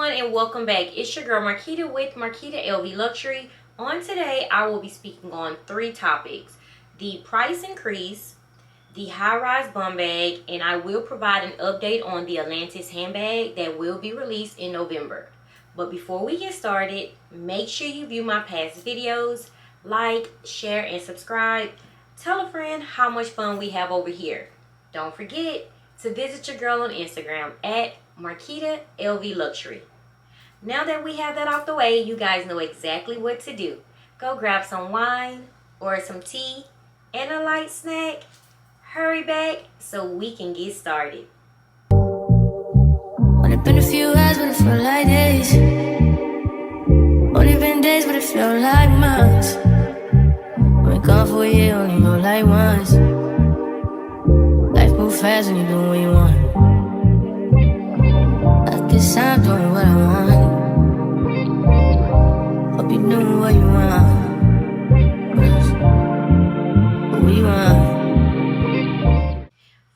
everyone, and welcome back. It's your girl Marquita with Marquita LV Luxury. On today, I will be speaking on 3 topics: the price increase, the high-rise bum bag, and I will provide an update on the Atlantis handbag that will be released in November. But before we get started, make sure you view my past videos, like, share, and subscribe. Tell a friend how much fun we have over here. Don't forget to visit your girl on Instagram at Marquita LV Luxury. Now that we have that out the way, you guys know exactly what to do. Go grab some wine or some tea and a light snack. Hurry back so we can get started. Only been a few hours, but it felt like days. Only been days, but it felt like months. Been gone for a year, only know like once. Life moves fast when you do what you want. I guess I'm doing what I want. Hope you doing what you want. What you want.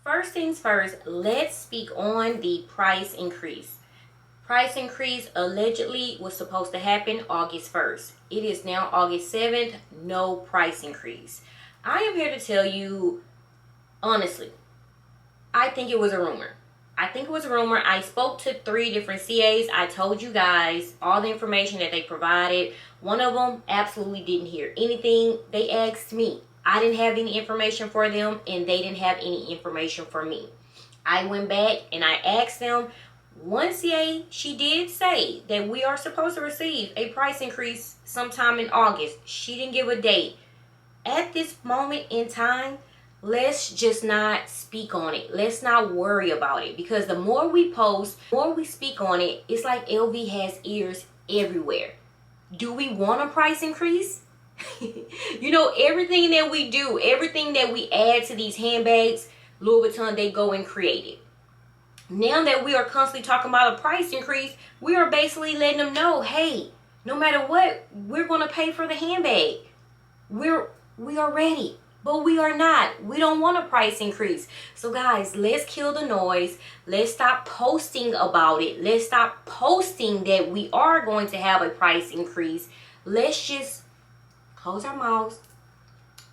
First things first, let's speak on the price increase. Price increase allegedly was supposed to happen August 1st. It is now August 7th, no price increase. I am here to tell you, honestly, I think it was a rumor. I spoke to 3 different CAs. I told you guys all the information that they provided. One of them absolutely didn't hear anything. They asked me. I didn't have any information for them, and they didn't have any information for me. I went back and I asked them. One CA, she did say that we are supposed to receive a price increase sometime in August. She didn't give a date. At this moment in time, let's just not speak on it. Let's not worry about it, because the more we post, the more we speak on it, it's like LV has ears everywhere. Do we want a price increase? You know, everything that we do, everything that we add to these handbags, Louis Vuitton, they go and create it. Now that we are constantly talking about a price increase, we are basically letting them know, hey, no matter what, we're going to pay for the handbag. We are ready, but we are not. We don't want a price increase. So guys, let's kill the noise. Let's stop posting about it. Let's stop posting that we are going to have a price increase. Let's just close our mouths,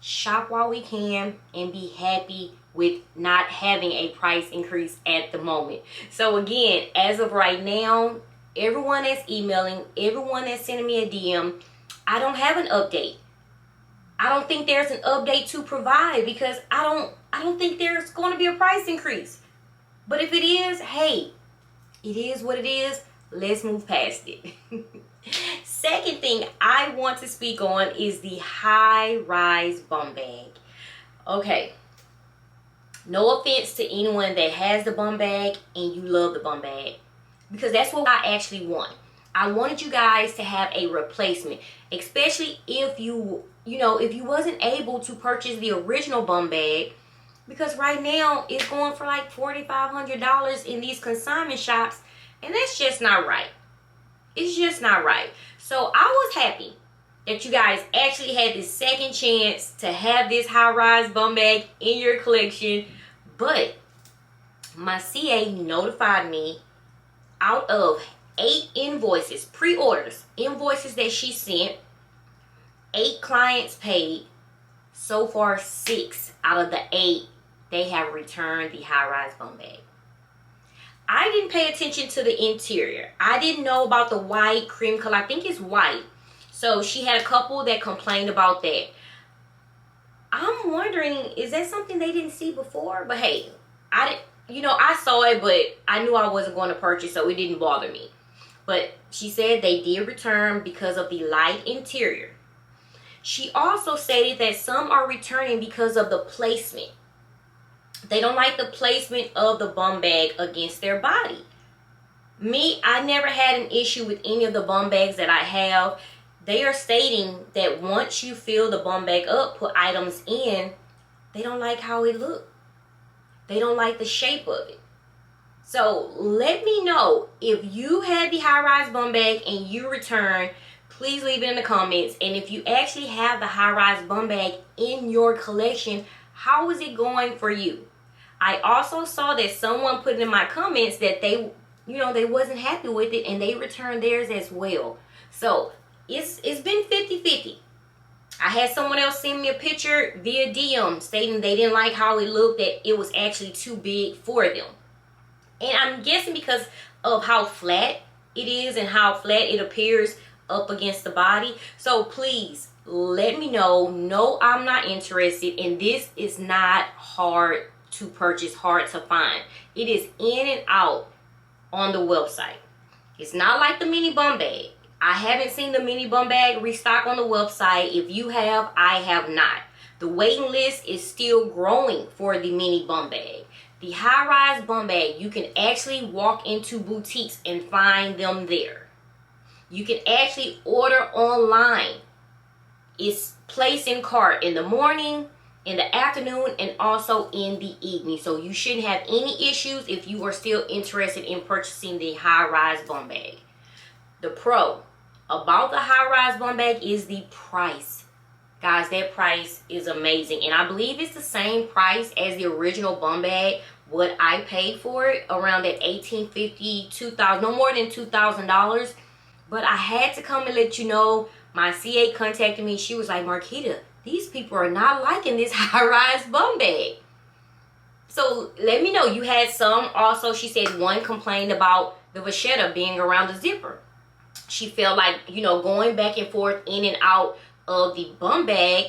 shop while we can, and be happy with not having a price increase at the moment. So again, as of right now, everyone that's emailing, everyone that's sending me a DM, I don't have an update. I don't think there's an update to provide, because I don't think there's going to be a price increase. But if it is, hey, it is what it is. Let's move past it. Second thing I want to speak on is the high-rise bum bag. Okay. No offense to anyone that has the bum bag and you love the bum bag, because that's what I actually want. I wanted you guys to have a replacement, especially if you wasn't able to purchase the original bum bag, because right now it's going for like $4,500 in these consignment shops, and that's just not right. It's just not right. So I was happy that you guys actually had this second chance to have this high-rise bum bag in your collection. But my CA notified me, out of 8 invoices, pre-orders, invoices that she sent, 8 clients paid. So far, 6 out of the 8, they have returned the high-rise bum bag. I didn't pay attention to the interior. I didn't know about the white cream color. I think it's white. So she had a couple that complained about that. I'm wondering, is that something they didn't see before? But hey, I saw it, but I knew I wasn't going to purchase, so it didn't bother me. But she said they did return because of the light interior. She also stated that some are returning because of the placement. They don't like the placement of the bum bag against their body. Me, I never had an issue with any of the bum bags that I have. They are stating that once you fill the bum bag up, put items in, they don't like how it looks. They don't like the shape of it. So let me know if you had the high-rise bum bag and you return. Please leave it in the comments. And if you actually have the high-rise bum bag in your collection, how is it going for you? I also saw that someone put in my comments that they you know, they wasn't happy with it and they returned theirs as well. So it's been 50-50. I had someone else send me a picture via DM stating they didn't like how it looked, that it was actually too big for them. And I'm guessing because of how flat it is and how flat it appears up against the body. So please let me know. No, I'm not interested, and this is not hard to purchase, hard to find. It is in and out on the website. It's not like the mini bum bag. I haven't seen the mini bum bag restock on the website. If you have, I have not. The waiting list is still growing for the mini bum bag. The high-rise bum bag, you can actually walk into boutiques and find them there. You can actually order online. It's placed in cart in the morning, in the afternoon, and also in the evening. So you shouldn't have any issues if you are still interested in purchasing the high-rise bum bag. The pro about the high-rise bum bag is the price. Guys, that price is amazing. And I believe it's the same price as the original bum bag. What I paid for it, around that $1,850, $2,000, no more than $2,000. But I had to come and let you know. My CA contacted me. She was like, Marquita, these people are not liking this high-rise bum bag. So let me know. You had some. Also, she said one complained about the vachetta being around the zipper. She felt like, you know, going back and forth in and out of the bum bag,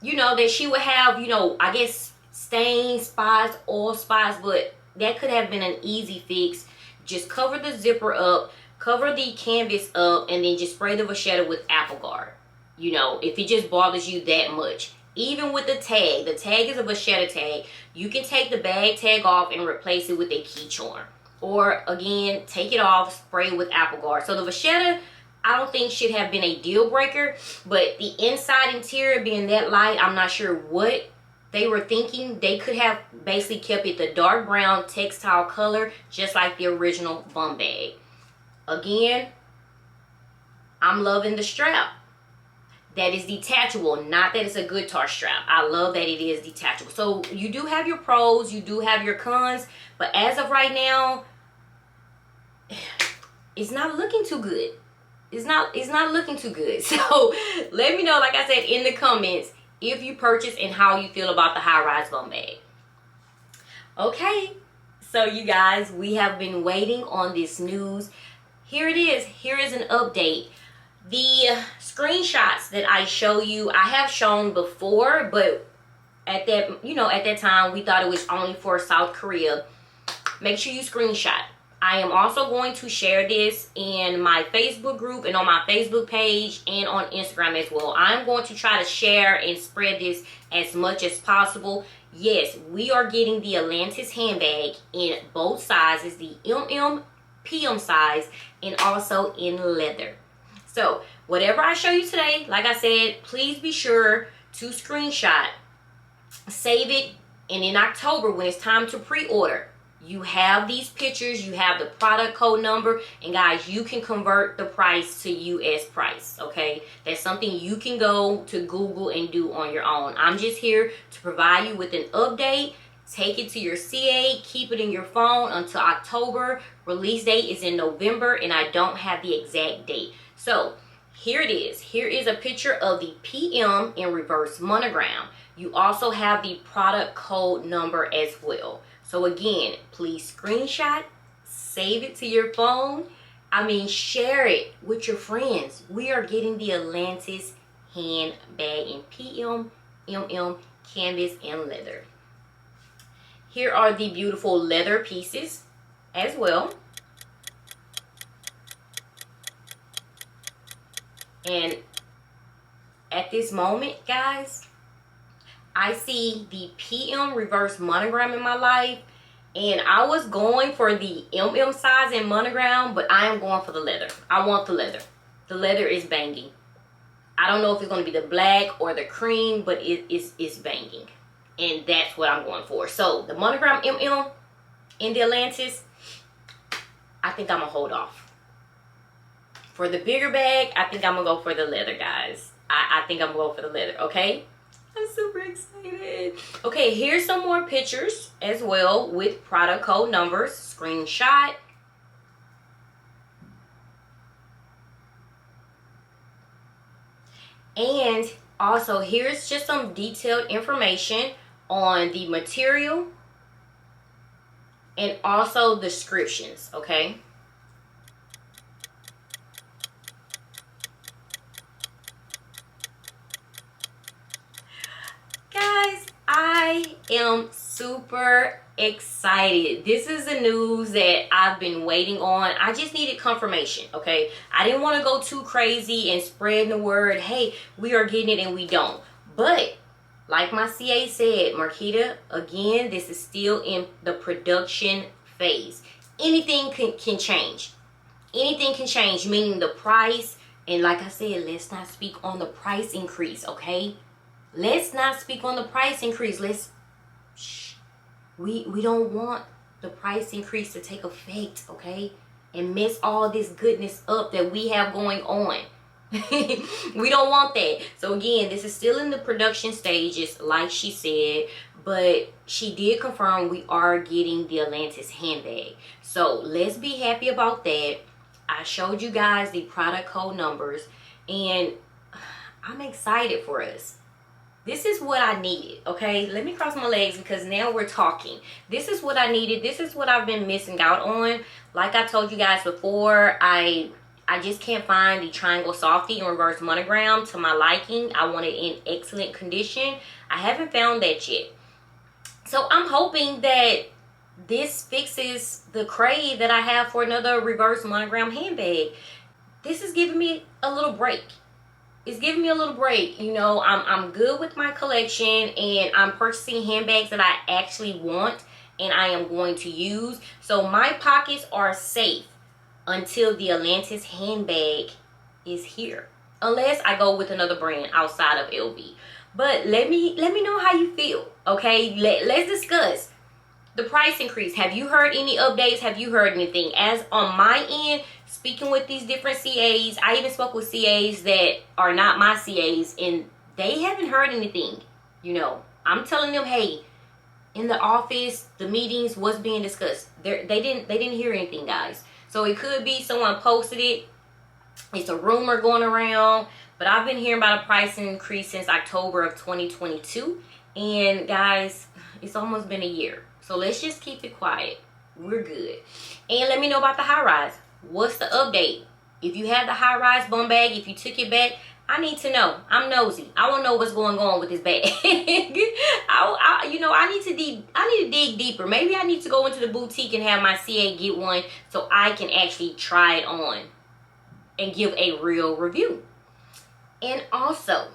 you know, that she would have, you know, I guess stains, spots, oil spots, but that could have been an easy fix. Just cover the zipper up, cover the canvas up, and then just spray the vachetta with Apple Guard. You know, if it just bothers you that much. Even with the tag is a vachetta tag. You can take the bag tag off and replace it with a key charm. Or again, take it off, spray with Apple Guard. So the vachetta, I don't think should have been a deal breaker, but the inside interior being that light, I'm not sure what they were thinking. They could have basically kept it the dark brown textile color, just like the original bum bag. Again, I'm loving the strap. That is detachable, not that it's a guitar strap. I love that it is detachable. So you do have your pros, you do have your cons, but as of right now, it's not looking too good. It's not looking too good. So let me know, like I said, in the comments if you purchase and how you feel about the high-rise bum bag. Okay, so you guys, we have been waiting on this news. Here it is. Here is an update. The screenshots that I show you, I have shown before, but at that, you know, at that time we thought it was only for South Korea. Make sure you screenshot. I am also going to share this in my Facebook group and on my Facebook page and on Instagram as well. I'm going to try to share and spread this as much as possible. Yes, we are getting the Atlantis handbag in both sizes, the MM, PM size, and also in leather. So whatever I show you today, like I said, please be sure to screenshot, save it, and in October when it's time to pre-order, you have these pictures, you have the product code number, and guys, you can convert the price to US price, okay? That's something you can go to Google and do on your own. I'm just here to provide you with an update. Take it to your CA, keep it in your phone until October. Release date is in November, and I don't have the exact date. So here it is. Here is a picture of the PM in reverse monogram. You also have the product code number as well. So again, please screenshot, save it to your phone. I mean, share it with your friends. We are getting the Atlantis handbag in PM, MM, canvas, and leather. Here are the beautiful leather pieces as well. And at this moment, guys, I see the PM reverse monogram in my life, and I was going for the MM size and monogram, but I am going for the leather. I want the leather. The leather is banging. I don't know if it's going to be the black or the cream, but it's banging, and that's what I'm going for. So the monogram MM in the Atlantis, I think I'm gonna hold off. For the bigger bag, I think I'm gonna go for the leather, guys. I think I'm gonna go for the leather, okay? I'm super excited. Okay, here's some more pictures as well with product code numbers. Screenshot, And also, here's just some detailed information on the material and also descriptions, okay? Guys, I am super excited. This is the news that I've been waiting on. I just needed confirmation, okay? I didn't want to go too crazy and spread the word, hey, we are getting it and we don't. But like my CA said, Marquita, again, this is still in the production phase. Anything can change. Anything can change, meaning the price. And like I said, let's not speak on the price increase, okay? Let's not speak on the price increase. We don't want the price increase to take effect, okay? And mess all this goodness up that we have going on. We don't want that. So again, this is still in the production stages, like she said, but she did confirm we are getting the Atlantis handbag. So let's be happy about that. I showed you guys the product code numbers, and I'm excited for us. This is what I needed, okay? Let me cross my legs because now we're talking. This is what I needed. This is what I've been missing out on. Like I told you guys before, I just can't find the triangle softy in reverse monogram to my liking. I want it in excellent condition. I haven't found that yet. So I'm hoping that this fixes the crave that I have for another reverse monogram handbag. This is giving me a little break. It's giving me a little break. You know, I'm good with my collection, and I'm purchasing handbags that I actually want and I am going to use. So my pockets are safe until the Atlantis handbag is here. Unless I go with another brand outside of LV. But let me know how you feel, okay? Let's discuss the price increase. Have you heard any updates? Have you heard anything? As on my end, speaking with these different CAs, I even spoke with CAs that are not my CAs, and they haven't heard anything. You know, I'm telling them, hey, in the office, the meetings, what's being discussed. They didn't hear anything, guys. So it could be someone posted it. It's a rumor going around, but I've been hearing about a price increase since October of 2022, and guys, it's almost been a year. So let's just keep it quiet. We're good. And let me know about the high rise. What's the update? If you have the high rise Bumbag, if you took it back, I need to know. I'm nosy. I want to know what's going on with this bag. I need to dig deeper. Maybe I need to go into the boutique and have my CA get one so I can actually try it on and give a real review. And also,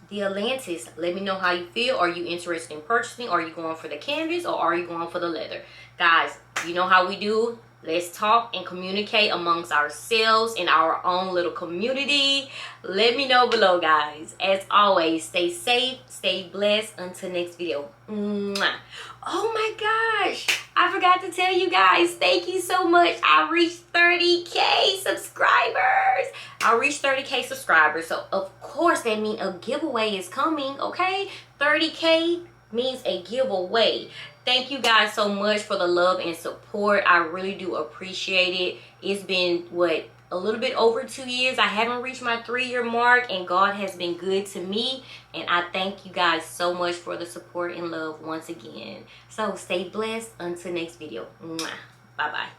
the Atlantis, let me know how you feel. Are you interested in purchasing? Are you going for the canvas or are you going for the leather? Guys, you know how we do. Let's talk and communicate amongst ourselves in our own little community. Let me know below, guys. As always, stay safe, stay blessed. Until next video. Mwah. Oh my gosh, I forgot to tell you guys, thank you so much. I reached 30K subscribers. I reached 30K subscribers. So of course that means a giveaway is coming, okay? 30K means a giveaway. Thank you guys so much for the love and support. I really do appreciate it. It's been, what, a little bit over 2 years. I haven't reached my 3-year mark, and God has been good to me. And I thank you guys so much for the support and love once again. So stay blessed until next video. Bye-bye.